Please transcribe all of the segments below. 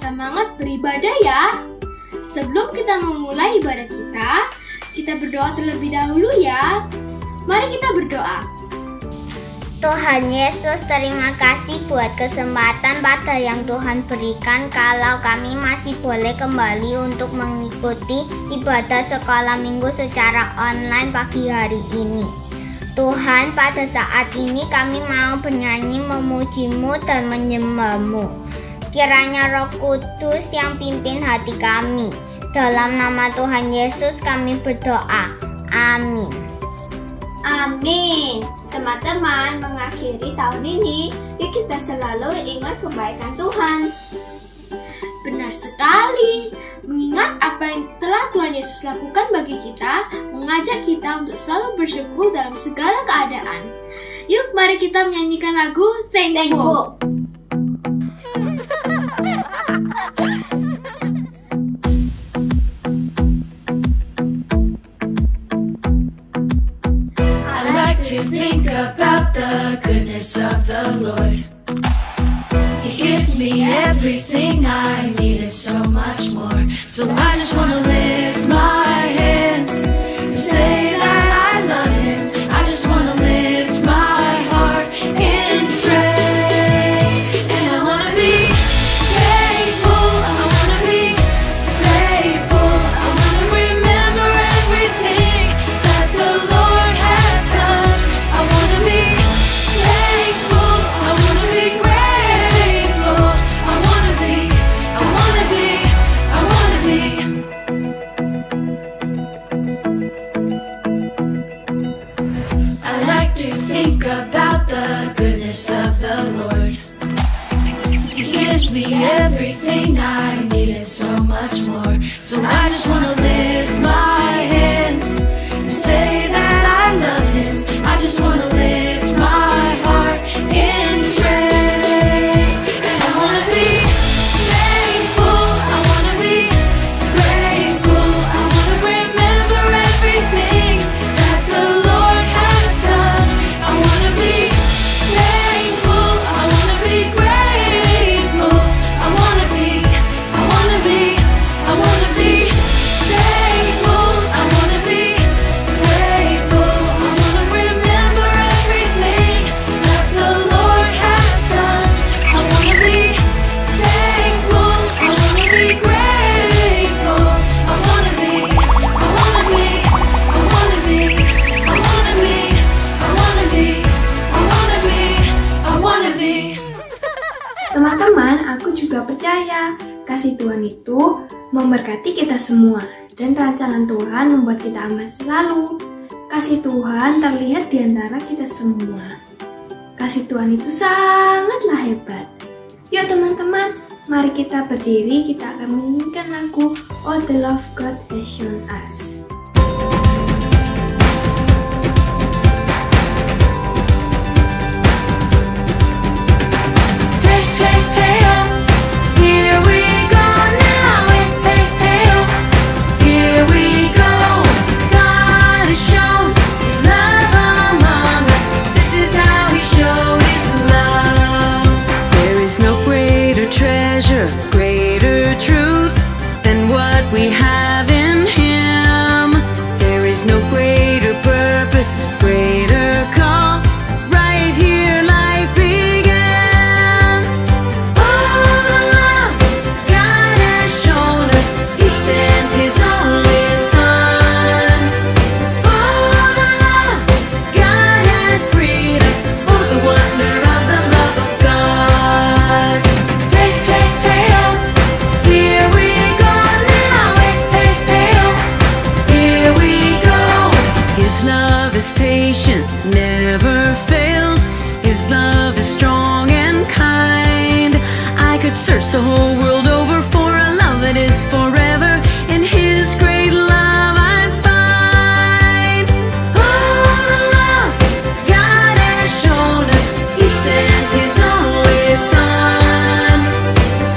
semangat beribadah ya. Sebelum kita memulai ibadah kita berdoa terlebih dahulu ya. Mari kita berdoa. Tuhan Yesus, terima kasih buat kesempatan pada yang Tuhan berikan kalau kami masih boleh kembali untuk mengikuti ibadah sekolah minggu secara online pagi hari ini. Tuhan, pada saat ini kami mau bernyanyi memuji-Mu dan menyembah-Mu. Kiranya Roh Kudus yang pimpin hati kami. Dalam nama Tuhan Yesus kami berdoa. Amin. Amin. Teman-teman, mengakhiri tahun ini, yuk kita selalu ingat kebaikan Tuhan. Benar sekali. Mengingat apa yang telah Tuhan Yesus lakukan bagi kita, mengajak kita untuk selalu bersyukur dalam segala keadaan. Yuk, mari kita menyanyikan lagu Thankful. To think about the goodness of the Lord. He gives me everything I need and so much more. So I just want to lift my hands and say that I love Him. I just want to lift my heart in praise. And I want to be grateful. I want to be grateful. I want to remember everything that the Lord has done. I want to be thankful. I want to be grateful. I want to be. I like to think about the goodness of the Lord. He gives me everything I need and so much more. So I just want to lift my hands and say that I love Him. I just want to lift my heart in praise. And I want to be thankful. I want to be grateful. I want to remember everything that the Lord has done. I want to be thankful. I want to be grateful. I want to be thankful. I want to be grateful. I want to remember everything that the Lord has done. I want to be thankful. I want to be grateful. I want to be. Teman-teman, aku juga percaya kasih Tuhan itu memberkati kita semua dan rancangan Tuhan membuat kita aman selalu. Kasih Tuhan terlihat di antara kita semua. Kasih Tuhan itu sangatlah hebat. Yuk teman-teman, mari kita berdiri, kita akan menyanyikan lagu Oh the Love God Has Shown Us. Greater truth than what we have in Him. There is no greater purpose, greater call. Right here life begins. Oh, the love God has shown us. He sent His only Son. Oh, the love God has freed us. Oh, the wonder of the love of God. Is patient, never fails. His love is strong and kind. I could search the whole world over for a love that is forever. In His great love I'd find. Oh, the love God has shown us. He sent His only Son.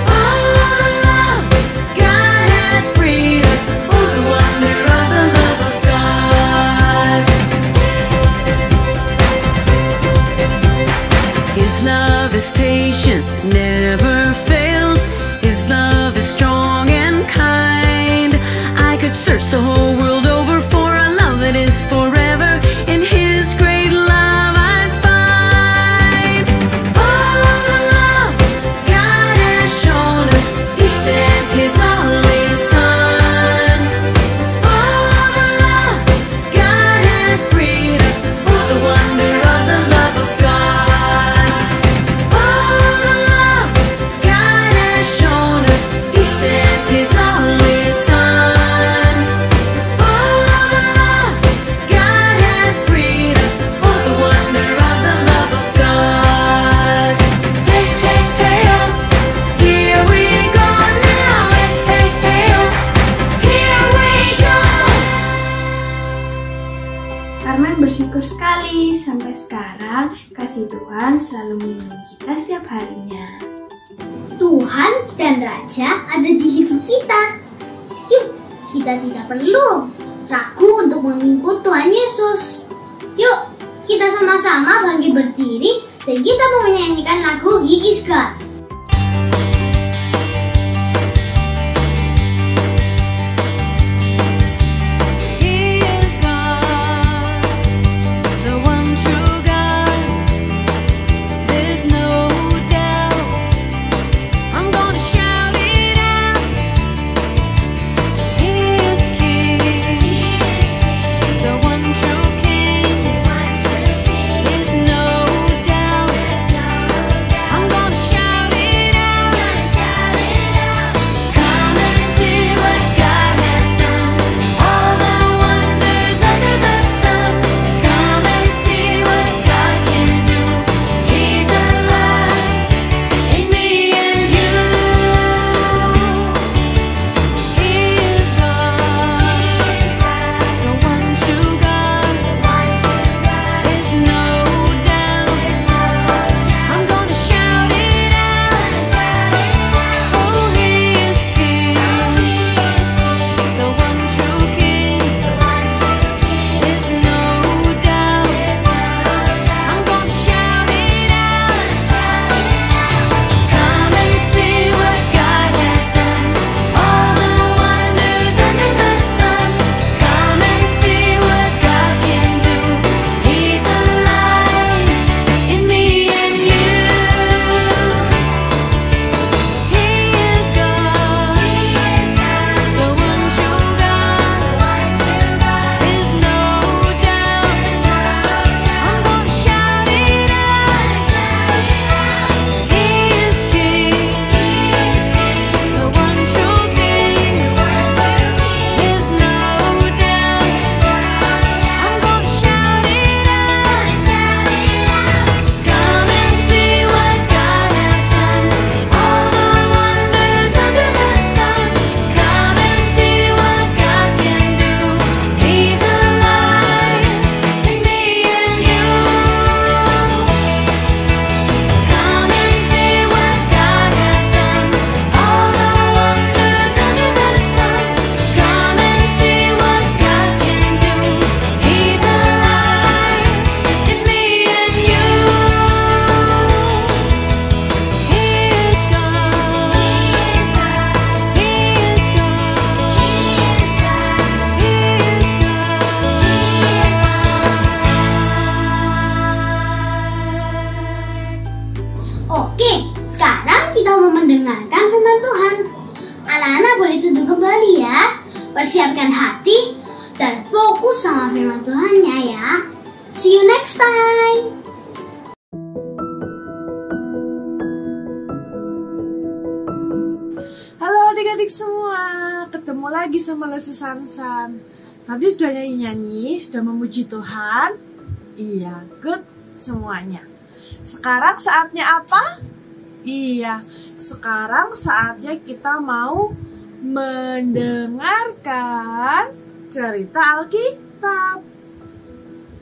Oh, the love God has freed us. Oh, the wonder of the love of God. His love is patient, never fails. His could search the whole world over for a love that is forever. In His great love I'd find all the love God has shown us. He sent His only Son. All the love God has freed us. Oh, the wonder of the love of God. All the love God has shown us. He sent His only Son. All the love God has freed us. Oh, the wonder of the love of God. Hey, hey, hey, oh, here we go now. Hey, hey, hey, oh, here we go. Carmen bersyukur sekali sampai sekarang kasih Tuhan selalu melindungi kita setiap harinya. Tuhan dan Raja ada di hidup kita. Yuk, kita tidak perlu ragu untuk mengikut Tuhan Yesus. Yuk, kita sama-sama bangkit berdiri dan kita mau menyanyikan lagu He is God. He is God, the one true God. There's no doubt. I'm gonna shout it out. He is King, the one true King. There's no doubt. I'm gonna shout it out. Come and see what God has done. All the wonders under the sun. Come and see what God can do. He's alive in me and you. He is God, the one true God. There's no doubt. I'm gonna shout it out. Oh, He is King, the one true King. There's no doubt. I'm gonna shout it out. Come and see what God has done. All the wonders under the sun. Come and see what God can do. He's alive in me and you. He is God, the one true God. There's no doubt. I'm gonna shout it out. He is King, the one true King. There's no doubt. I'm gonna shout it out. Come and see what God has done. All the wonders under the sun. Come and see what God can do. He's alive in me and you. Come and see what God has done. All the wonders under the sun. Come and see what God can do. He's alive in me and you. He is God. He is Oke, sekarang kita mau mendengarkan firman Tuhan. Anak-anak boleh duduk kembali ya. Persiapkan hati dan fokus sama firman Tuhannya ya. See you next time. Halo adik-adik semua, ketemu lagi sama Lesi Sansan. Tadi sudah nyanyi-nyanyi, sudah memuji Tuhan. Iya, good semuanya. Sekarang saatnya apa? Iya, sekarang saatnya kita mau mendengarkan cerita Alkitab.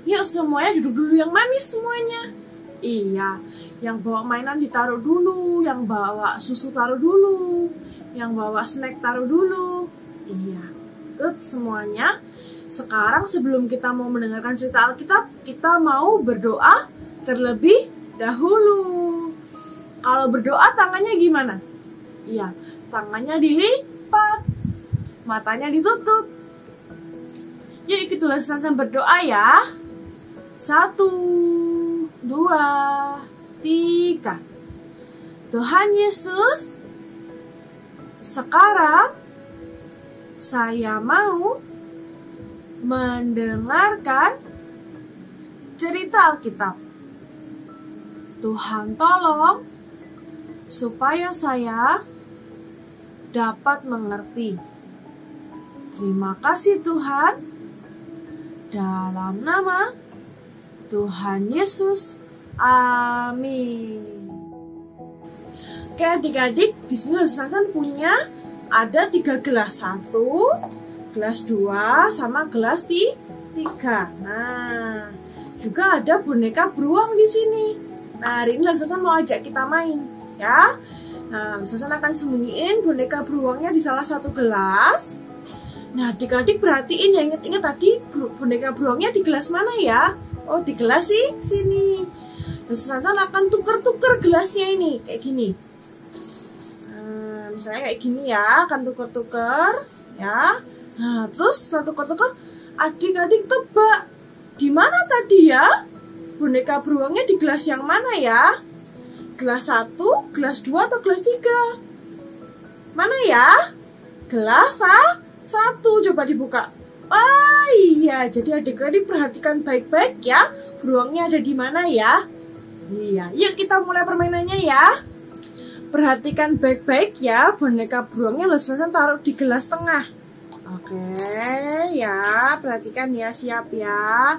Yuk semuanya duduk dulu, yang manis semuanya. Iya, yang bawa mainan ditaruh dulu, yang bawa susu taruh dulu, yang bawa snack taruh dulu. Iya, good semuanya. Sekarang sebelum kita mau mendengarkan cerita Alkitab, kita mau berdoa terlebih dahulu. Kalau berdoa tangannya gimana? Iya, tangannya dilipat, matanya ditutup. Yuk ikutlah Sansan berdoa ya. 1, 2, 3. Tuhan Yesus, sekarang saya mau mendengarkan cerita Alkitab. Tuhan tolong supaya saya dapat mengerti. Terima kasih Tuhan. Dalam nama Tuhan Yesus. Amin. Oke adik-adik, di sini Sansan punya ada 3 gelas. 1, gelas 2, sama gelas 3. Nah, juga ada boneka beruang di sini. Nah, hari ini Sansan mau ajak kita main, ya. Nah, Sansan akan sembunyiin boneka beruangnya di salah satu gelas. Nah, adik-adik perhatiin ya, inget-inget tadi boneka beruangnya di gelas mana ya? Oh, di gelas sini. Terus Sansan akan tuker-tuker gelasnya ini, kayak gini. Nah, misalnya kayak gini ya, akan tuker-tuker, ya. Nah, terus setelah tuker-tuker, adik-adik tebak, di mana tadi ya? Boneka beruangnya di gelas yang mana ya? Gelas 1, gelas 2, atau gelas 3? Mana ya? Gelas 1, coba dibuka. Oh iya, jadi adik-adik perhatikan baik-baik ya. Beruangnya ada di mana ya? Iya, yuk kita mulai permainannya ya. Perhatikan baik-baik ya, boneka beruangnya Sansan taruh di gelas tengah. Oke, ya, perhatikan ya, siap ya.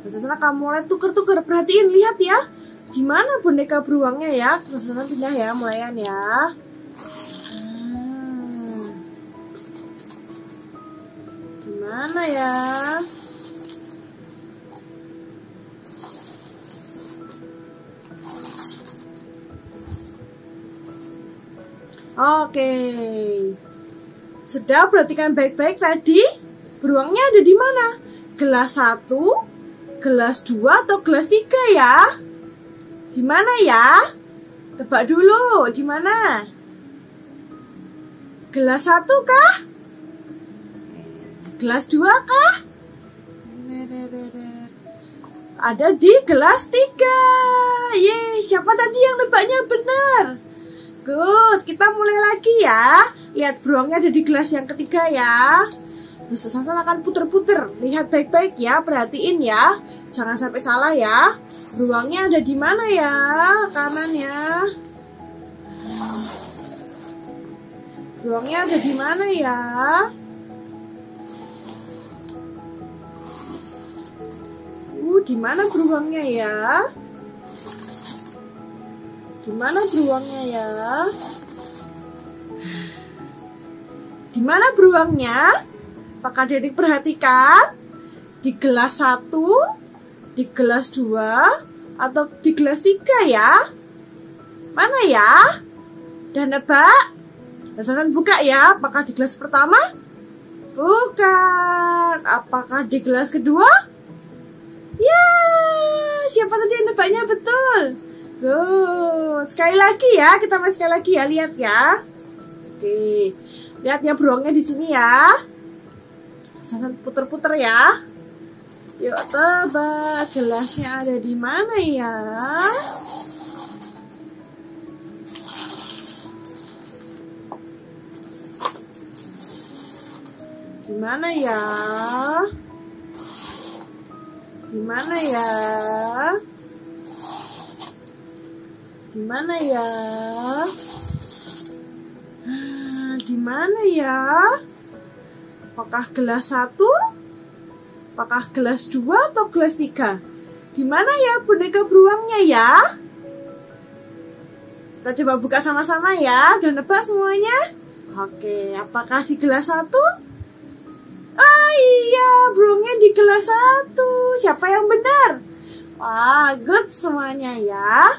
Sansan akan mulai tuker-tuker, perhatiin, lihat ya. Di mana boneka beruangnya ya? Sansan pindah ya, mulayan ya. Mana ya? Oke. Sudah perhatikan baik-baik tadi. Beruangnya ada di mana? Gelas 1, gelas 2, atau gelas 3 ya? Di mana ya? Tebak dulu, di mana? Gelas 1 kah? Gelas 2 kah? Ada di gelas 3. Yeay, siapa tadi yang nebaknya benar? Good, kita mulai lagi ya. Lihat beruangnya ada di gelas yang ketiga ya. Sansan akan puter-puter. Lihat baik-baik ya, perhatiin ya. Jangan sampai salah ya. Beruangnya ada di mana ya? Kanan ya. Beruangnya ada di mana ya? Di mana beruangnya ya? Di mana beruangnya ya? Di mana beruangnya? Apakah adik perhatikan? Di gelas 1, di gelas 2, atau di gelas 3 ya? Mana ya? Dan nebak? Sansan buka ya. Apakah di gelas pertama? Bukan. Apakah di gelas kedua? Ya, siapa tadi yang nebaknya betul? Good. Sekali lagi ya, kita main sekali lagi ya, lihat ya. Oke, lihat ya beruangnya di sini ya. Sansan puter-puter ya. Yuk tebak, gelasnya ada di mana ya? Di mana ya? Di mana ya? Di mana ya? Di mana ya? Apakah gelas 1? Apakah gelas 2 atau gelas 3? Di mana ya boneka beruangnya ya? Kita coba buka sama-sama ya. Udah nebak semuanya? Oke, apakah di gelas 1? Oh iya, beruangnya di gelas 1. Siapa yang benar? Wah, good semuanya ya.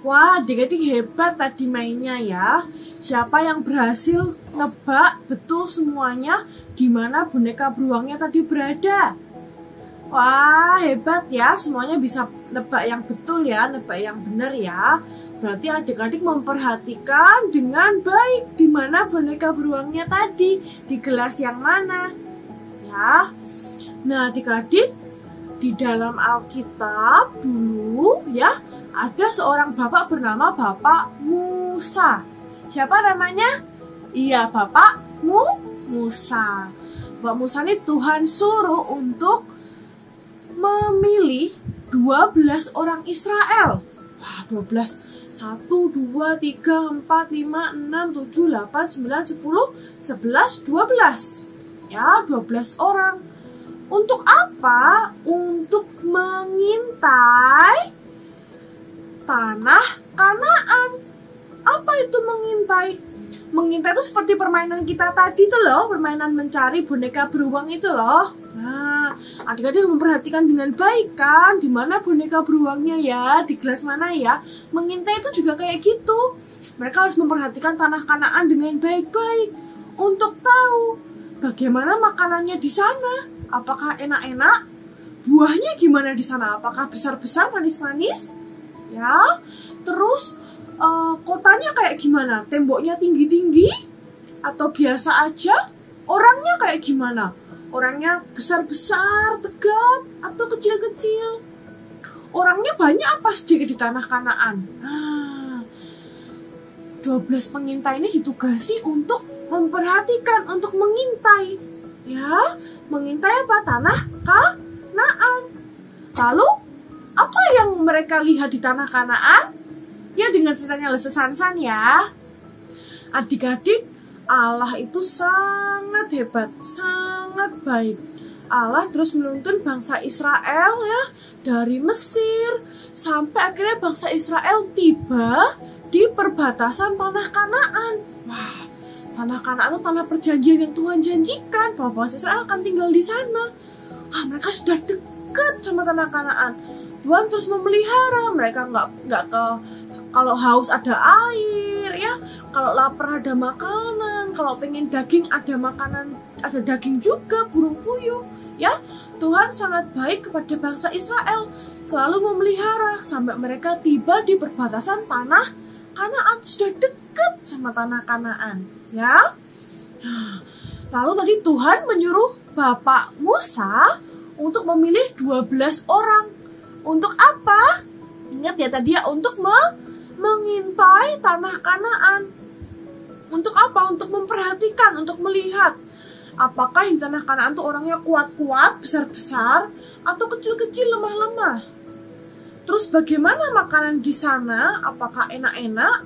Wah, adik-adik hebat tadi mainnya ya. Siapa yang berhasil nebak betul semuanya di mana boneka beruangnya tadi berada? Wah, hebat ya. Semuanya bisa nebak yang betul ya, nebak yang benar ya. Berarti adik-adik memperhatikan dengan baik di mana boneka beruangnya tadi, di gelas yang mana. ya. Nah, adik-adik, di dalam Alkitab dulu ya, ada seorang bapak bernama Bapak Musa. Siapa namanya? Iya, Bapak Musa. Bapak Musa ini Tuhan suruh untuk memilih 12 orang Israel. Wah, 12. 1, 2, 3, 4, 5, 6, 7, 8, 9, 10, 11, 12. Ya, 12 orang. Untuk apa? Untuk mengintai tanah Kanaan. Apa itu mengintai? Mengintai itu seperti permainan kita tadi tuh loh, permainan mencari boneka beruang itu loh. Nah, adik-adik memperhatikan dengan baik kan, di mana boneka beruangnya ya, di gelas mana ya. Mengintai itu juga kayak gitu. Mereka harus memperhatikan tanah Kanaan dengan baik-baik untuk tahu bagaimana makanannya di sana. Apakah enak-enak? Buahnya gimana di sana? Apakah besar-besar, manis-manis? Ya, terus kotanya kayak gimana? Temboknya tinggi-tinggi atau biasa aja? Orangnya kayak gimana? Orangnya besar-besar, tegap atau kecil-kecil? Orangnya banyak apa sedikit di tanah Kanaan? Nah, 12 pengintai ini ditugasi untuk memperhatikan, untuk mengintai. Ya, mengintai apa? Tanah Kanaan. Lalu, apa yang mereka lihat di tanah Kanaan? Ya, dengan ceritanya Lese Sansan ya. Adik-adik, Allah itu sangat hebat, sangat baik. Allah terus menuntun bangsa Israel ya, dari Mesir sampai akhirnya bangsa Israel tiba di perbatasan tanah Kanaan. Wah, tanah Kanaan itu tanah perjanjian yang Tuhan janjikan bahwa bangsa Israel akan tinggal di sana. Mereka sudah dekat sama tanah Kanaan. Tuhan terus memelihara mereka, nggak ke, kalau haus ada air ya, kalau lapar ada makanan, kalau pengen daging ada makanan, ada daging juga, burung puyuh ya. Tuhan sangat baik kepada bangsa Israel, selalu memelihara sampai mereka tiba di perbatasan tanah Kanaan, sudah dekat sama tanah Kanaan ya. Lalu tadi Tuhan menyuruh Bapak Musa untuk memilih 12 orang. Untuk apa? Ingat ya tadi ya, untuk mengintai tanah Kanaan. Untuk apa? Untuk memperhatikan, untuk melihat apakah yang tanah Kanaan tuh orangnya kuat-kuat, besar-besar, atau kecil-kecil, lemah-lemah. Terus bagaimana makanan di sana? Apakah enak-enak?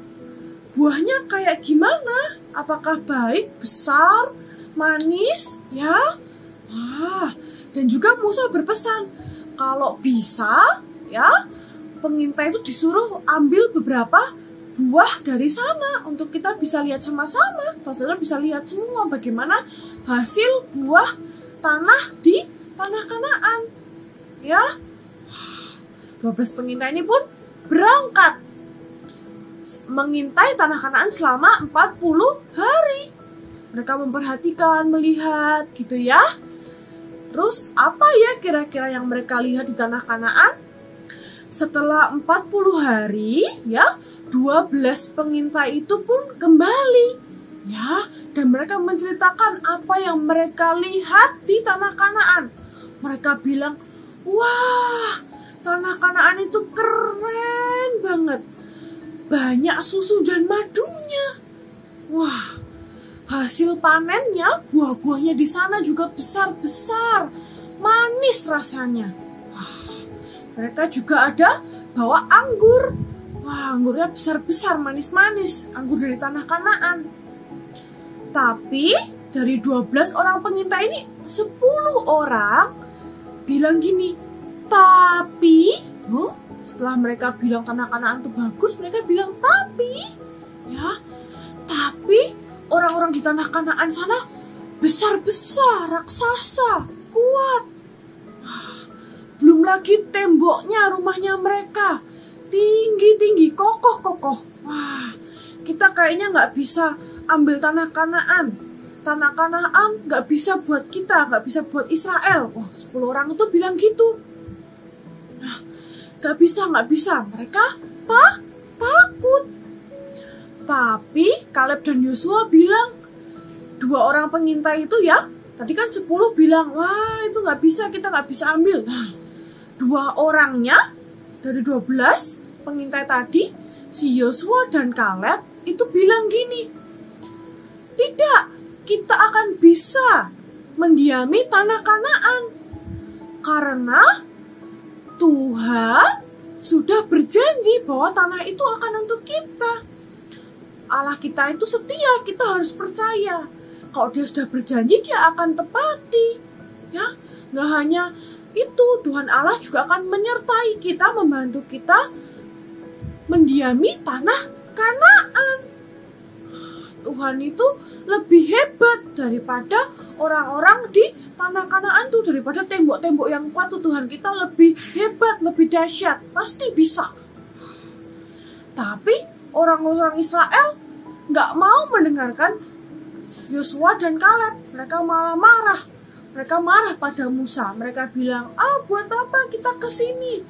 Buahnya kayak gimana? Apakah baik, besar, manis? Ya. Dan juga Musa berpesan, kalau bisa ya, pengintai itu disuruh ambil beberapa buah dari sana untuk kita bisa lihat sama-sama. Saudara bisa lihat semua bagaimana hasil buah tanah di tanah Kanaan. Ya, 12 pengintai ini pun berangkat mengintai tanah Kanaan selama 40 hari. Mereka memperhatikan, melihat gitu ya. Terus apa ya kira-kira yang mereka lihat di tanah Kanaan? Setelah 40 hari ya, 12 pengintai itu pun kembali ya, dan mereka menceritakan apa yang mereka lihat di tanah Kanaan. Mereka bilang, wah, tanah Kanaan itu keren banget, banyak susu dan madunya. Wah, hasil panennya, buah-buahnya di sana juga besar-besar, manis rasanya. Wah, mereka juga ada bawa anggur. Wah, anggurnya besar-besar, manis-manis, anggur dari tanah Kanaan. Tapi dari 12 orang pengintai ini, 10 orang bilang gini, tapi, setelah mereka bilang tanah Kanaan itu bagus, mereka bilang tapi, ya, tapi orang-orang di tanah Kanaan sana besar-besar, raksasa, kuat. Belum lagi temboknya, rumahnya mereka tinggi-tinggi, kokoh-kokoh. Wah, kita kayaknya nggak bisa ambil tanah Kanaan. Tanah Kanaan nggak bisa buat kita, nggak bisa buat Israel. Wah, 10 orang itu bilang gitu. Nah, nggak bisa. Mereka takut. Tapi Kaleb dan Yosua bilang, 2 orang pengintai itu ya, Tadi kan 10 bilang, wah itu nggak bisa, kita nggak bisa ambil. Nah, 2 orangnya dari 12 pengintai tadi, si Yosua dan Kaleb itu bilang gini, tidak, kita akan bisa mendiami tanah Kanaan. Karena Tuhan sudah berjanji bahwa tanah itu akan untuk kita. Allah kita itu setia, kita harus percaya. Kalau dia sudah berjanji, dia akan tepati. Ya, nggak hanya itu, Tuhan Allah juga akan menyertai kita, membantu kita mendiami tanah Kanaan. Tuhan itu lebih hebat daripada orang-orang di tanah Kanaan tuh, daripada tembok-tembok yang kuat tuh. Tuhan kita lebih hebat, lebih dahsyat, pasti bisa. Tapi orang-orang Israel nggak mau mendengarkan Yosua dan Kaleb. Mereka malah marah. Mereka marah pada Musa. Mereka bilang, buat apa kita ke sini?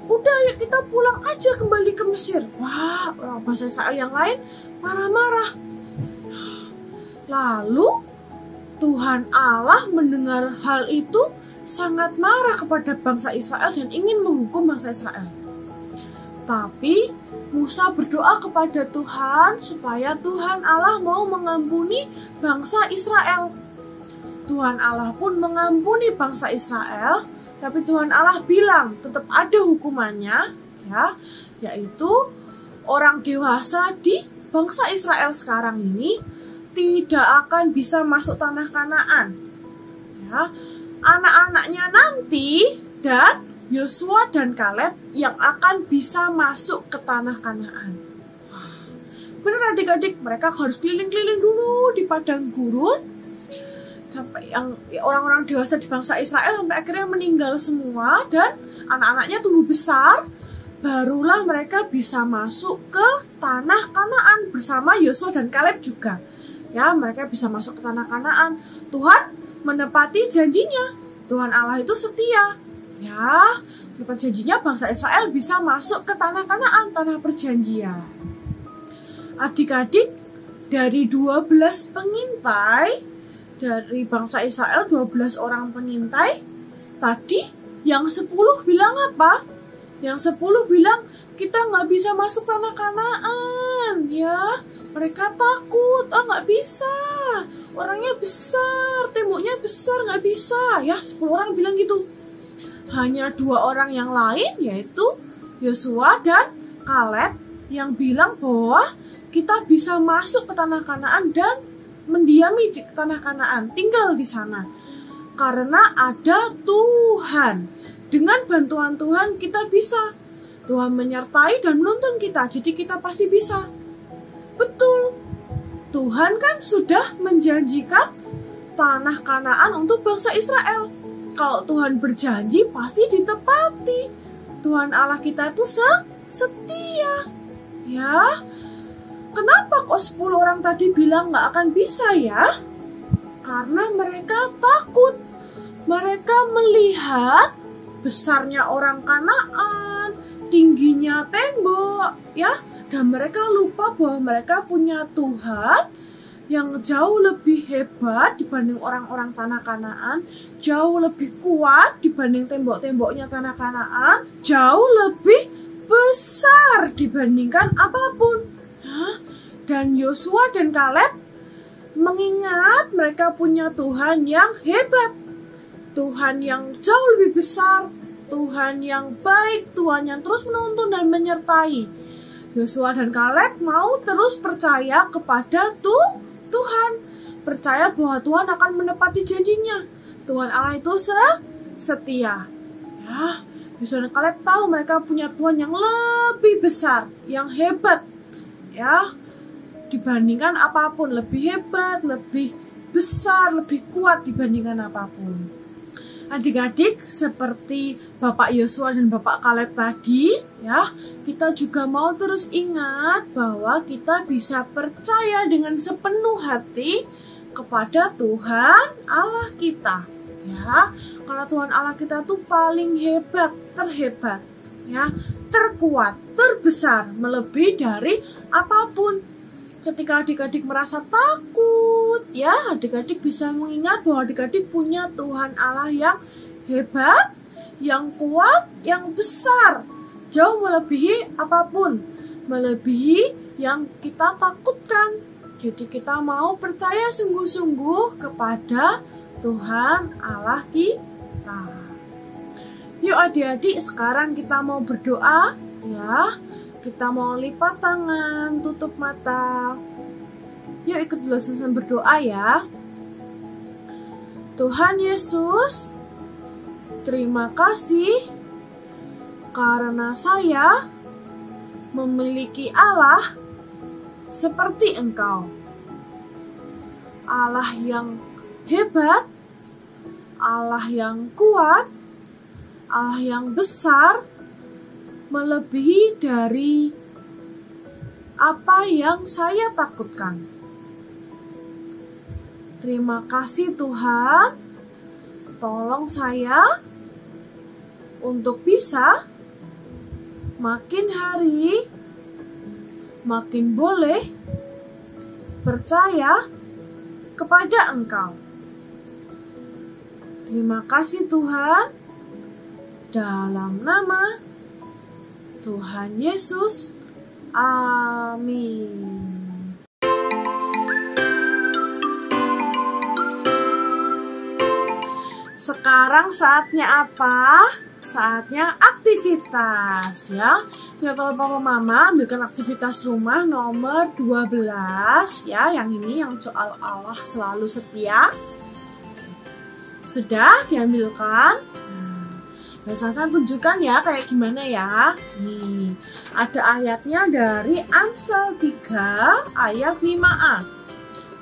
Udah, yuk kita pulang aja kembali ke Mesir. Wah, orang bahasa Israel yang lain marah-marah. Lalu Tuhan Allah mendengar hal itu sangat marah kepada bangsa Israel dan ingin menghukum bangsa Israel. Tapi Musa berdoa kepada Tuhan supaya Tuhan Allah mau mengampuni bangsa Israel. Tuhan Allah pun mengampuni bangsa Israel, tapi Tuhan Allah bilang tetap ada hukumannya, ya, yaitu orang dewasa di bangsa Israel sekarang ini tidak akan bisa masuk tanah Kanaan. Ya, anak-anaknya nanti dan Yosua dan Kaleb yang akan bisa masuk ke tanah Kanaan. Benar adik-adik, mereka harus keliling-keliling dulu di padang gurun sampai yang orang-orang dewasa di bangsa Israel sampai akhirnya meninggal semua dan anak-anaknya tumbuh besar, barulah mereka bisa masuk ke tanah Kanaan bersama Yosua dan Kaleb juga. Ya, mereka bisa masuk ke tanah Kanaan. Tuhan menepati janjinya. Tuhan Allah itu setia. Ya, menepati janjinya bangsa Israel bisa masuk ke tanah Kanaan, tanah perjanjian. Adik-adik, dari 12 pengintai, dari bangsa Israel 12 orang pengintai, tadi yang 10 bilang apa? Yang 10 bilang, kita nggak bisa masuk tanah Kanaan, ya. Mereka takut, nggak bisa. Orangnya besar, temboknya besar, nggak bisa. Ya, 10 orang bilang gitu. Hanya 2 orang yang lain, yaitu Yosua dan Kaleb, yang bilang bahwa kita bisa masuk ke tanah Kanaan dan mendiami di tanah Kanaan, tinggal di sana. Karena ada Tuhan. Dengan bantuan Tuhan kita bisa. Tuhan menyertai dan menuntun kita, jadi kita pasti bisa. Betul, Tuhan kan sudah menjanjikan tanah Kanaan untuk bangsa Israel. Kalau Tuhan berjanji pasti ditepati. Tuhan Allah kita itu setia. Ya, kenapa kok 10 orang tadi bilang nggak akan bisa ya? Karena mereka takut. Mereka melihat besarnya orang Kanaan, tingginya tembok, ya. Dan mereka lupa bahwa mereka punya Tuhan yang jauh lebih hebat dibanding orang-orang tanah Kanaan, jauh lebih kuat dibanding tembok-temboknya tanah Kanaan, jauh lebih besar dibandingkan apapun. Dan Yosua dan Kaleb mengingat mereka punya Tuhan yang hebat, Tuhan yang jauh lebih besar, Tuhan yang baik, Tuhan yang terus menuntun dan menyertai. Yosua dan Kaleb mau terus percaya kepada Tuhan, percaya bahwa Tuhan akan menepati janjinya. Tuhan Allah itu setia. Ya, Yosua dan Kaleb tahu mereka punya Tuhan yang lebih besar, yang hebat, ya, dibandingkan apapun, lebih hebat, lebih besar, lebih kuat dibandingkan apapun. Adik-adik, seperti Bapak Yosua dan Bapak Kaleb tadi, ya, kita juga mau terus ingat bahwa kita bisa percaya dengan sepenuh hati kepada Tuhan Allah kita, ya. Karena Tuhan Allah kita tuh paling hebat, terhebat, ya, terkuat, terbesar, melebihi dari apapun. ketika adik-adik merasa takut, ya, adik-adik bisa mengingat bahwa adik-adik punya Tuhan Allah yang hebat, yang kuat, yang besar, jauh melebihi apapun, melebihi yang kita takutkan. Jadi kita mau percaya sungguh-sungguh kepada Tuhan Allah kita. Yuk adik-adik, sekarang kita mau berdoa, ya. Kita mau lipat tangan, tutup mata. Yuk ikut Lesusan berdoa ya. Tuhan Yesus, terima kasih karena saya memiliki Allah seperti Engkau. Allah yang hebat, Allah yang kuat, Allah yang besar, melebihi dari apa yang saya takutkan. Terima kasih Tuhan, tolong saya untuk bisa makin hari makin boleh percaya kepada Engkau. Terima kasih Tuhan, dalam nama Tuhan Yesus, amin. Sekarang saatnya apa? Saatnya aktivitas, ya. Kita Papa Mama ambilkan aktivitas rumah nomor 12, ya. Yang ini yang soal Allah selalu setia. Sudah diambilkan? Lesusan tunjukkan ya kayak gimana ya. Nih, ada ayatnya dari Amsal 3 ayat 5a.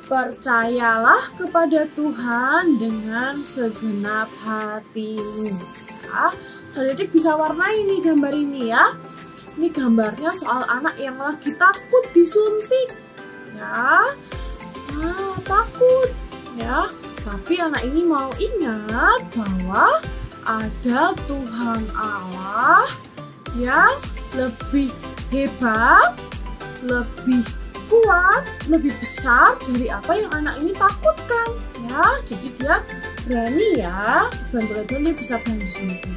Percayalah kepada Tuhan dengan segenap hatimu. Ya, adik-adik bisa warnai nih gambar ini ya. Ini gambarnya soal anak yang lagi takut disuntik. Ya, takut. Ya, tapi anak ini mau ingat bahwa ada Tuhan Allah yang lebih hebat, lebih kuat, lebih besar dari apa yang anak ini takutkan. Ya, jadi dia berani ya, bantu-bantu dia bisa berani sendiri.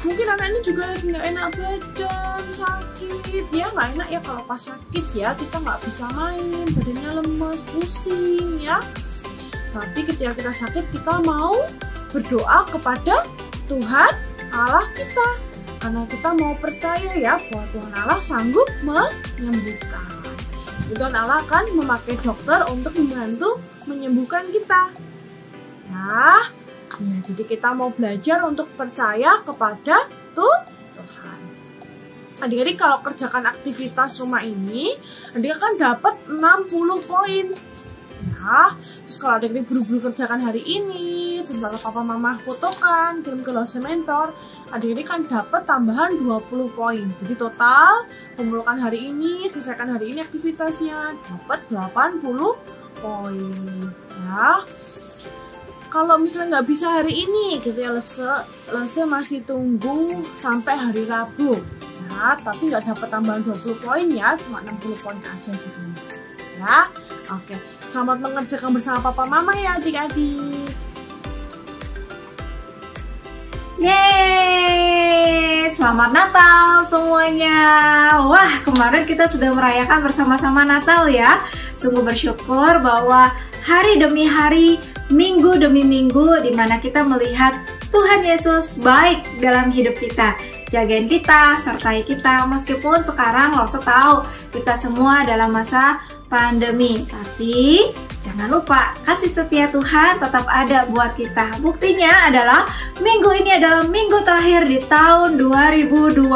Mungkin anak ini juga lagi nggak enak badan, sakit. Ya nggak enak ya kalau pas sakit ya, kita nggak bisa main, badannya lemas, pusing ya. Tapi ketika kita sakit, kita mau berdoa kepada Tuhan Allah kita, karena kita mau percaya ya bahwa Tuhan Allah sanggup menyembuhkan. Tuhan Allah akan memakai dokter untuk membantu menyembuhkan kita. Ya, jadi kita mau belajar untuk percaya kepada Tuhan. Adik-adik kalau kerjakan aktivitas rumah ini, adik akan dapat 60 poin. Ya, terus kalau adik-adik buru-buru kerjakan hari ini, terus kalau Papa Mama fotokan, kirim ke Lose Mentor, adik-adik kan dapat tambahan 20 poin. Jadi total kumpulkan hari ini, selesaikan hari ini aktivitasnya, dapat 80 poin. Ya, kalau misalnya nggak bisa hari ini, gitu ya, Lese masih tunggu sampai hari Rabu. Ya, tapi nggak dapat tambahan 20 poin ya, cuma 60 poin aja jadinya. Ya, oke. Selamat mengerjakan bersama Papa Mama ya adik-adik. Yeay, selamat Natal semuanya. Wah, kemarin kita sudah merayakan bersama-sama Natal ya. Sungguh bersyukur bahwa hari demi hari, minggu demi minggu, di mana kita melihat Tuhan Yesus baik dalam hidup kita, jagain kita, sertai kita. Meskipun sekarang Lose tahu kita semua dalam masa pandemi, tapi jangan lupa kasih setia Tuhan tetap ada buat kita. Buktinya adalah minggu ini adalah minggu terakhir di tahun 2021.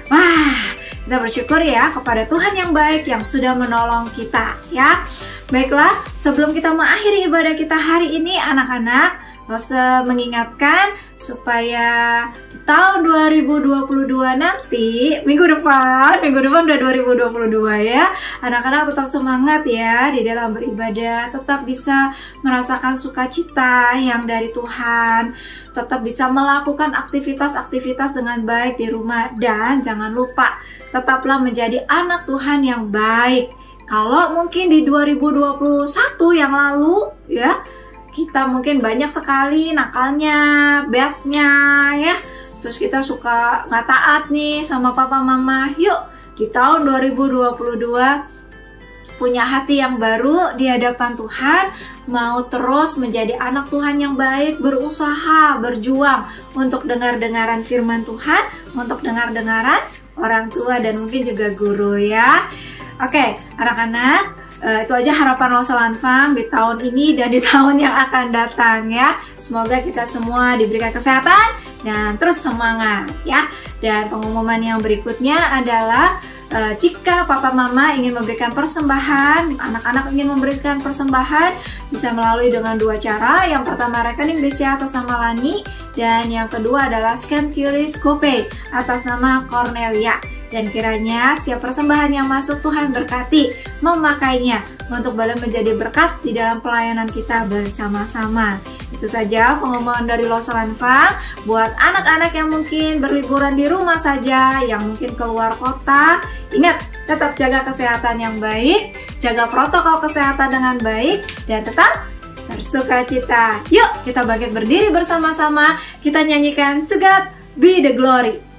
Wah, kita bersyukur ya kepada Tuhan yang baik yang sudah menolong kita ya. Baiklah, sebelum kita mengakhiri ibadah kita hari ini, anak-anak, Lose mengingatkan supaya di tahun 2022 nanti, minggu depan udah 2022 ya. Anak-anak tetap semangat ya di dalam beribadah, tetap bisa merasakan sukacita yang dari Tuhan, tetap bisa melakukan aktivitas-aktivitas dengan baik di rumah, dan jangan lupa tetaplah menjadi anak Tuhan yang baik. Kalau mungkin di 2021 yang lalu ya, kita mungkin banyak sekali nakalnya, badnya ya, terus kita suka nggak taat nih sama papa mama. Yuk di tahun 2022 punya hati yang baru di hadapan Tuhan, mau terus menjadi anak Tuhan yang baik, berusaha, berjuang untuk dengar-dengaran firman Tuhan, untuk dengar-dengaran orang tua dan mungkin juga guru ya. Oke, anak-anak, itu aja harapan Losalan Fang di tahun ini dan di tahun yang akan datang ya. Semoga kita semua diberikan kesehatan dan terus semangat ya. Dan pengumuman yang berikutnya adalah jika papa mama ingin memberikan persembahan, anak-anak ingin memberikan persembahan, bisa melalui dengan dua cara. Yang pertama rekening BCA atas nama Lani, dan yang kedua adalah scan QRIS GoPay atas nama Cornelia. Dan kiranya setiap persembahan yang masuk Tuhan berkati, memakainya untuk boleh menjadi berkat di dalam pelayanan kita bersama-sama. Itu saja pengumuman dari Losalan Fang buat anak-anak yang mungkin berliburan di rumah saja, yang mungkin keluar kota. Ingat, tetap jaga kesehatan yang baik, jaga protokol kesehatan dengan baik, dan tetap bersukacita. Yuk kita bangkit berdiri bersama-sama, kita nyanyikan To God Be the Glory.